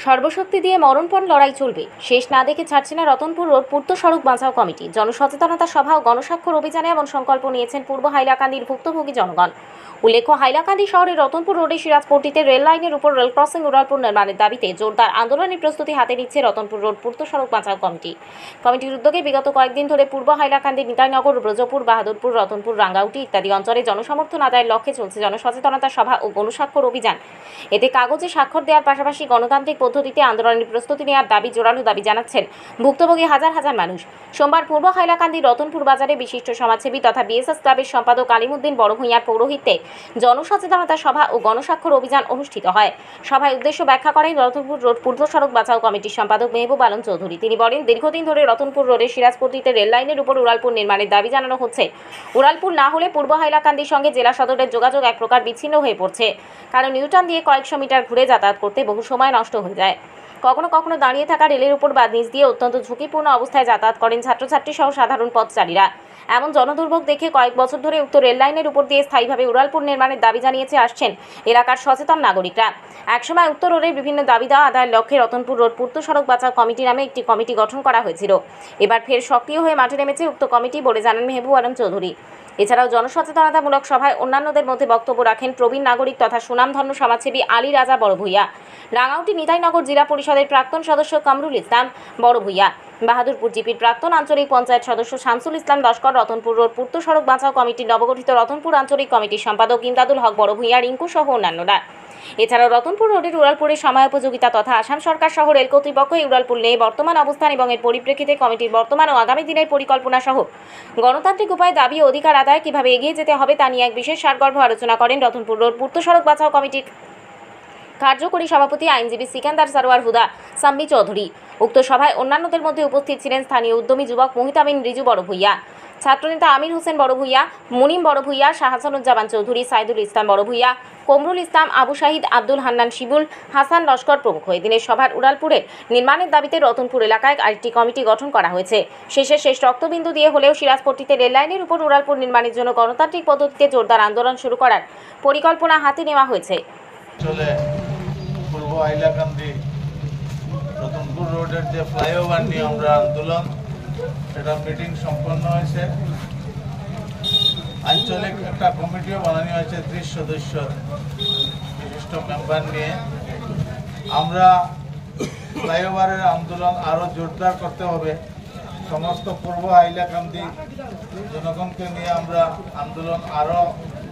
সর্বশক্তি দিয়ে মরণপণ লড়াই চলবে, শেষ না দেখে ছাড়ছে না রতনপুর রোড পূর্ত সড়ক বাঁচাও কমিটি। জনসচেতনতা সভা ও গণস্বাক্ষর অভিযানে এমন সংকল্প নিয়েছেন পূর্ব হাইলাকান্দির ভুক্তভোগী জনগণ। উল্লেখ্য, হাইলাকান্দি শহরের রতনপুর রোডে সিরাজপট্টিতে রেল লাইনের উপর রেল ক্রসিং উড়ালপুর নির্মাণের দাবিতে জোরদার আন্দোলনের প্রস্তুতি হাতে নিচ্ছে রতনপুর রোড পূর্ত সড়ক বাঁচাও কমিটি। কমিটির উদ্যোগে বিগত কয়েকদিন ধরে পূর্ব হাইলাকান্দি, নিতাইনগর, ব্রজপুর, বাহাদুরপুর, রতনপুর, রাঙ্গাউটি ইত্যাদি অঞ্চলে জনসমর্থন আদায়ের লক্ষ্যে চলছে জনসচেতনতা সভা ও গণস্বাক্ষর অভিযান। এতে কাগজে স্বাক্ষর দেওয়ার পাশাপাশি গণতান্ত্রিক পদ্ধতিতে আন্দোলনের প্রস্তুতি নেওয়ার জোরালো দাবি জানাচ্ছেন ভুক্তভোগী হাজার হাজার মানুষ। সোমবার পূর্ব হাইলাকান্দি রতনপুর বাজারে বিশিষ্ট সমাজসেবী তথা বিএসএস ক্লাবের সম্পাদক আলিমুদ্দিন বড়ভূঁইয়ার পৌরোহিত্যে জনসচেতনতা সভা ও গণস্বাক্ষর অভিযান অনুষ্ঠিত হয়। সভায় উদ্দেশ্য ব্যাখ্যা করেন রতনপুর রোড পূর্ত সড়ক বাঁচাও কমিটির সম্পাদক মেহবুব আলম চৌধুরী। তিনি বলেন, দীর্ঘদিন ধরে রতনপুর রোডের সিরাজপট্টিতে রেল লাইনের উপর উড়ালপুর নির্মাণের দাবি জানানো হচ্ছে। উড়ালপুর না হলে পূর্ব হাইলাকান্দির সঙ্গে জেলা সদরের যোগাযোগ এক প্রকার বিচ্ছিন্ন হয়ে পড়ছে, কারণ নিউটার্ন দিয়ে কয়েকশো মিটার ঘুরে যাতায়াত করতে বহু সময় নষ্ট হয়ে যায়। কখনো কখনো দাঁড়িয়ে থাকা রেলের উপর বা নিচ দিয়ে অত্যন্ত ঝুঁকিপূর্ণ অবস্থায় যাতায়াত করেন ছাত্রছাত্রী সহ সাধারণ পথচারীরা। এমন জনদুর্ভোগ দেখে কয়েক বছর ধরে উক্ত রেল লাইনের উপর দিয়ে স্থায়ীভাবে উড়ালপুর নির্মাণের দাবি জানিয়েছে আসছেন এলাকার সচেতন নাগরিকরা। একসময় উত্তর রোডের বিভিন্ন দাবি দেওয়া আদায়ের লক্ষ্যে রতনপুর রোড পূর্ত সড়ক বাঁচাও কমিটি নামে একটি কমিটি গঠন করা হয়েছিল। এবার ফের সক্রিয় হয়ে মাঠে নেমেছে উক্ত কমিটি বলে জানান মেহবুব আলম চৌধুরী। এছাড়াও জনসচেতনতামূলক সভায় অন্যান্যদের মধ্যে বক্তব্য রাখেন প্রবীণ নাগরিক তথা সুনামধন্য সমাজসেবী আলী রাজা বড়ভূঁইয়া, রাঙ্গাউটি নিতাইনগর জেলা পরিষদের প্রাক্তন সদস্য কামরুল ইসলাম বড়ভূঁইয়া, বাহাদুরপুর জিপির প্রাক্তন আঞ্চলিক পঞ্চায়েত সদস্য শামসুল ইসলাম লস্কর, রতনপুর রোড পূর্ত সড়ক বাঁচাও কমিটির নবগঠিত রতনপুর আঞ্চলিক কমিটির সম্পাদক ইমদাদুল হক বড়ভূঁইয়া, রিঙ্কু সহ অন্যান্যরা। এছাড়াও রতনপুর রোডের উড়ালপুরের সময়োপযোগিতা তথা আসাম সরকার সহ রেল কর্তৃপক্ষ এই উড়ালপুর নিয়ে বর্তমান অবস্থান এবং এর পরিপ্রেক্ষিতে কমিটির বর্তমান ও আগামী দিনের পরিকল্পনা সহ গণতান্ত্রিক উপায়ে দাবি ও অধিকার আদায় কিভাবে এগিয়ে যেতে হবে তা নিয়ে এক বিশেষ সারগর্ভ আলোচনা করেন রতনপুর রোড পূর্ত সড়ক বাঁচাও কমিটির কার্যকরী সভাপতি আইনজীবী সিকান্দার সরোয়ার হুদা সাম্মি চৌধুরী। উক্ত সভায় অন্যান্যদের মধ্যে উপস্থিত ছিলেন স্থানীয় উদ্যমী যুবক মোহিতামিন রিজু বড়ভূঁইয়া, ছাত্রনেতা আমির হোসেন বড়ভূঁইয়া, মুনিম বড়ভূঁইয়া, শাহজানুজ্জামান চৌধুরী, সাইদুল ইসলাম বড়ভূঁইয়া, কমরুল ইসলাম, আবু শাহিদ, আব্দুল হান্নান শিবুল, হাসান লস্কর প্রমুখ। এদিনের সভার উড়ালপুরের নির্মাণের দাবিতে রতনপুর এলাকায় আরেকটি কমিটি গঠন করা হয়েছে। শেষ রক্তবিন্দু দিয়ে হলেও সিরাজপট্টিতে রেল লাইনের উপর উড়ালপুর নির্মাণের জন্য গণতান্ত্রিক পদ্ধতিতে জোরদার আন্দোলন শুরু করার পরিকল্পনা হাতে নেওয়া হয়েছে। পূর্ব হাইলাকান্দি রতনপুর রোডের যে ফ্লাইওভার নিয়ে আমরা আন্দোলন, এটা মিটিং সম্পন্ন হয়েছে। আঞ্চলিক একটা কমিটিও বানানো হয়েছে 30 সদস্য বিশিষ্ট মেম্বার নিয়ে। আমরা ফ্লাইওভারের আন্দোলন আরও জোরদার করতে হবে। সমস্ত পূর্ব হাইলাকান্দি জনগণকে নিয়ে আমরা আন্দোলন আরও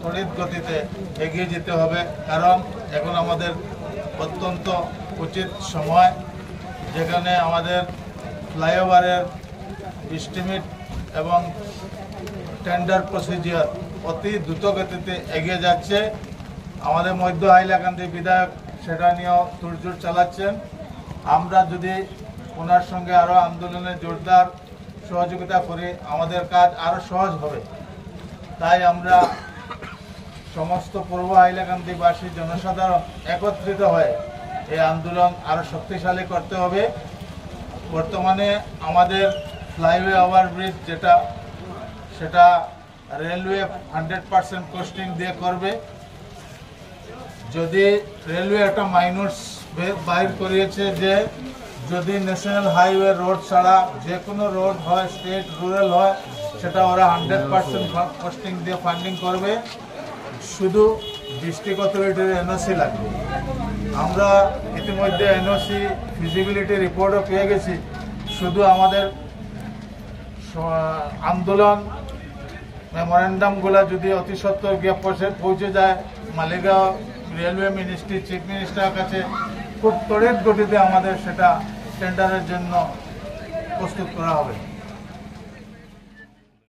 তড়িৎ গতিতে এগিয়ে যেতে হবে, কারণ এখন আমাদের অত্যন্ত উচিত সময়, যেখানে আমাদের ফ্লাইওভারের এস্টিমেট এবং টেন্ডার প্রসিজিওর অতি দ্রুতগতিতে এগিয়ে যাচ্ছে। আমাদের মধ্য হাইলাকান্দি বিধায়ক সেটা নিয়েও তোড়জোড় চালাচ্ছেন। আমরা যদি ওনার সঙ্গে আরও আন্দোলনে জোরদার সহযোগিতা করি, আমাদের কাজ আরও সহজ হবে। তাই আমরা সমস্ত পূর্ব হাইলাকান্দিবাসী জনসাধারণ একত্রিত হয়ে এই আন্দোলন আরও শক্তিশালী করতে হবে। বর্তমানে আমাদের ফ্লাইওয়ে ওভারব্রিজ সেটা রেলওয়ে 100% কস্টিং দিয়ে করবে। যদি রেলওয়ে একটা মাইনস বাইর করিয়েছে যে যদি ন্যাশনাল হাইওয়ে রোড ছাড়া যে কোনো রোড হয়, স্টেট রুরাল হয়, সেটা ওরা 100% কস্টিং দিয়ে ফান্ডিং করবে। শুধু ডিস্ট্রিক্ট অথরিটির এনওসি লাগবে। আমরা ইতিমধ্যে এনওসি ফিজিবিলিটি রিপোর্টও পেয়ে গেছি। শুধু আমাদের আন্দোলন মেমোরেন্ডামগুলো যদি অতি সত্বর গিয়ে পৌঁছে যায় মালিগাঁও রেলওয়ে মিনিস্ট্রি, চিফ মিনিস্টারের কাছে, খুব তড়িৎ গতিতে আমাদের সেটা টেন্ডারের জন্য প্রস্তুত করা হবে।